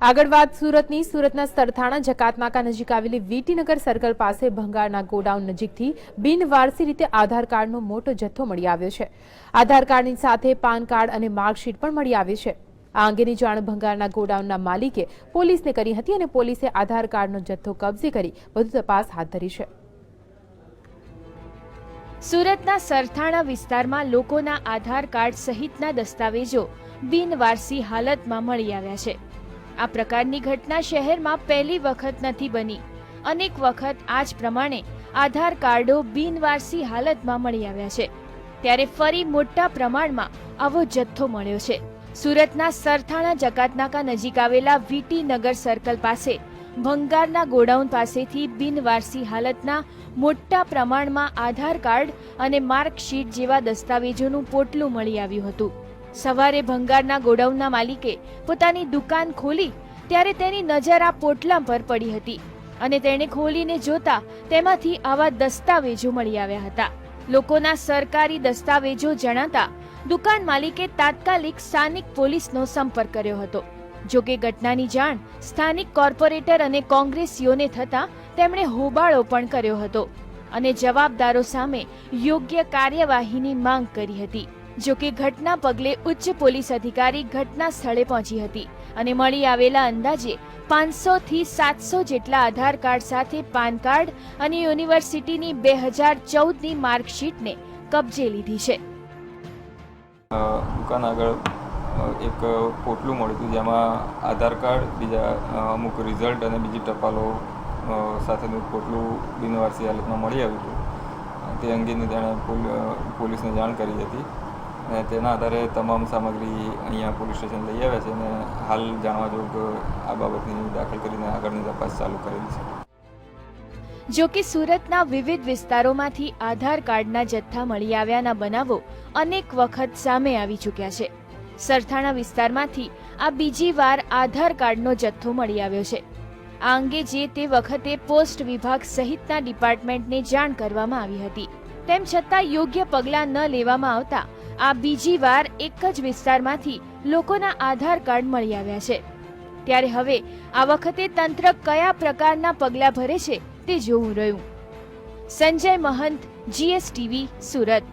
આગળ વાત સુરતની સુરતના સરથાણા જકાતનાકા નજીક આવેલી વીટીનગર સર્કલ પાસે ભંગારના ગોડાઉન નજીકથી બિનવારસી રીતે આધાર કાર્ડનો મોટો જથ્થો મળી આવ્યો છે। આધાર કાર્ડની સાથે પાન કાર્ડ અને માર્કશીટ પણ મળી આવી છે। આ અંગેની જાણ ભંગારના ગોડાઉનના માલિકે પોલીસને કરી હતી અને પોલીસે આધાર કાર્ડનો જથ્થો કબજે કરી વધુ તપાસ હાથ ધરી છે। સુરતના સરથાણા વિસ્તારમાં લોકોના આધાર કાર્ડ સહિતના દસ્તાવેજો બિનવારસી હાલતમાં મળી આવ્યા છે। આ પ્રકારની ઘટના શહેરમાં પહેલી વખત નથી બની। અનેક વખત આ જ પ્રમાણે આધાર કાર્ડો બિનવારસી હાલતમાં મળી આવ્યા છે, ત્યારે ફરી મોટા પ્રમાણમાં આવો જથ્થો મળ્યો છે। સુરતના સરથાણા જકાતનાકા નજીક આવેલા વીટીનગર સર્કલ પાસે ભંગારના ગોડાઉન પાસેથી બિનવારસી હાલતના મોટા પ્રમાણમાં આધાર કાર્ડ અને માર્કશીટ જેવા દસ્તાવેજોનું પોટલું મળી આવ્યું હતું। સવારે ભંગારના ગોડાઉનના માલિકે પોતાની દુકાન ખોલી ત્યારે તેની નજર આ પોટલા પર પડી હતી અને તેણે ખોલીને જોતા તેમાંથી આવા દસ્તાવેજો મળી આવ્યા હતા। લોકોના સરકારી દસ્તાવેજો જણાતા દુકાન માલિકે તાત્કાલિક સ્થાનિક પોલીસનો સંપર્ક કર્યો હતો। જો કે ઘટનાની જાણ સ્થાનિક કોર્પોરેટર અને કોંગ્રેસીઓને થતા તેમણે હોબાળો પણ કર્યો હતો અને જવાબદારો સામે યોગ્ય કાર્યવાહીની માંગ કરી હતી। જો કે ઘટના પગલે ઉચ્ચ પોલીસ અધિકારી ઘટના સ્થળે પહોંચી હતી અને મળી આવેલા અંદાજે 500 થી 700 જેટલા આધાર કાર્ડ સાથે પાન કાર્ડ અને યુનિવર્સિટીની 2014ની માર્કશીટને કબજે લીધી છે। દુકાન આગળ એક પોટલું મળ્યું હતું જેમાં આધાર કાર્ડ, બીજા અમુક રિઝલ્ટ અને બીજી ટપાલો સાથેનું પોટલું બિનવારસી હાલતમાં મળી આવ્યું હતું। તે અંગેની તેણે પોલીસને જાણ કરી હતી અને તેના આધારે તમામ સામગ્રી અહીંયા પોલીસ સ્ટેશન લઈ આવ્યા છે અને હાલ જાણવા જોગ આ બાબતની દાખલ કરીને આગળની તપાસ ચાલુ કરેલી છે। જો કે સુરતના વિવિધ વિસ્તારોમાંથી આધાર કાર્ડના જથ્થા મળી આવ્યાના બનાવો અનેક વખત સામે આવી ચૂક્યા છે। સરથાણા વિસ્તારમાંથી આ બીજી વાર આધાર કાર્ડનો જથ્થો મળી આવ્યો છે। આ અંગે જે તે વખતે પોસ્ટ વિભાગ સહિતના ડિપાર્ટમેન્ટને જાણ કરવામાં આવી હતી, તેમ છતાં યોગ્ય પગલાં ન લેવામાં આવતા આ બીજી વાર એક જ વિસ્તારમાંથી લોકોના આધાર કાર્ડ મળી આવ્યા છે। ત્યારે હવે આ વખતે તંત્ર કયા પ્રકારના પગલાં ભરે છે તે જોવું રહ્યું। સંજય મહંત, GSTV, સુરત।